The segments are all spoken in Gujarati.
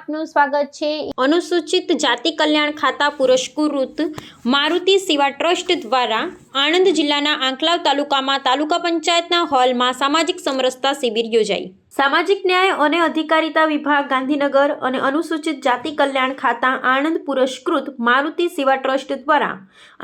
આપનું સ્વાગત છે। અનુસૂચિત જાતિ કલ્યાણ ખાતા પુરસ્કૃત મારુતિ સેવા ટ્રસ્ટ દ્વારા આણંદ જિલ્લાના આંકલાવ તાલુકામાં તાલુકા પંચાયતના હોલમાં સામાજિક સમરસતા શિબિર યોજાઈ। સામાજિક ન્યાય અને અધિકારિતા વિભાગ ગાંધીનગર અને અનુસૂચિત જાતિ કલ્યાણ ખાતા આણંદ પુરસ્કૃત મારુતિ સેવા ટ્રસ્ટ દ્વારા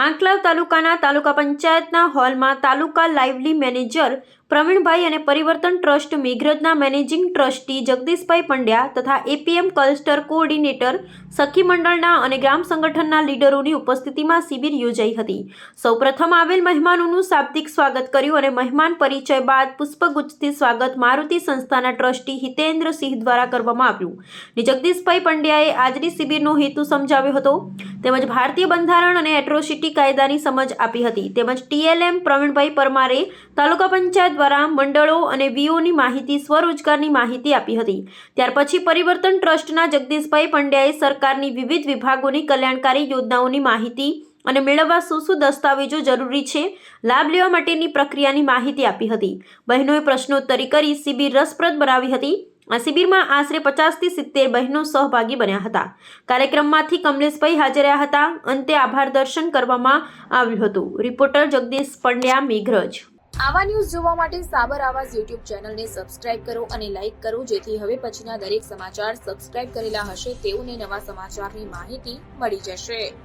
આંકલાવ તાલુકાના તાલુકા પંચાયતના હોલમાં તાલુકા લાઇવલી મેનેજર પ્રવીણભાઈ અને પરિવર્તન ટ્રસ્ટ મેઘરજના મેનેજિંગ ટ્રસ્ટી જગદીશભાઈ પંડ્યા તથા એપીએમ ક્લસ્ટર કોઓર્ડિનેટર સખી મંડળના અને ગ્રામ સંગઠનના લીડરોની ઉપસ્થિતિમાં શિબિર યોજાઈ હતી। સૌપ્રથમ આવેલ મહેમાનોનું શાબ્દિક સ્વાગત કર્યું અને મહેમાન પરિચય બાદ પુષ્પગુચ્છથી સ્વાગત મારુતિ સંસ્થાના ટ્રસ્ટી હિતેન્દ્રસિંહ દ્વારા કરવામાં આવ્યું। જગદીશભાઈ પંડ્યાએ આજની શિબિરનો હેતુ સમજાવ્યો હતો તેમજ ભારતીય બંધારણ અને એટ્રોસિટી કાયદાની સમજ આપી હતી તેમજ ટીએલએમ પ્રવીણભાઈ પરમારે તાલુકા પંચાયત દ્વારા મંડળો અને વીઓની માહિતી સ્વરોજગારની માહિતી આપી હતી। ત્યાર પછી પરિવર્તન ટ્રસ્ટના જગદીશભાઈ પંડ્યાએ સરકારની વિવિધ વિભાગોની કલ્યાણકારી યોજનાઓની માહિતી અને મેળવવા શું દસ્તાવેજો જરૂરી છે લાભ લેવા માટેની પ્રક્રિયાની માહિતી આપી હતી। બહેનોએ પ્રશ્નોત્તરી કરી શિબિર રસપ્રદ બનાવી હતી। આ શિબિરમાં આશરે 50 થી 70 બહેનો સહભાગી બન્યા હતા। કાર્યક્રમમાંથી કમલેશભાઈ હાજર રહ્યા હતા। અંતે આભાર દર્શન કરવામાં આવ્યું હતું। રિપોર્ટર જગદીશ પંડ્યા, મેઘરજ। આવા ન્યૂઝ જોવા માટે સાબર આવાઝ યુટ્યુબ ચેનલને સબસ્ક્રાઇબ કરો અને લાઇક કરો, જેથી હવે પછીના દરેક સમાચાર સબસ્ક્રાઇબ કરેલા હશે તેઓને નવા સમાચારની માહિતી મળી જશે।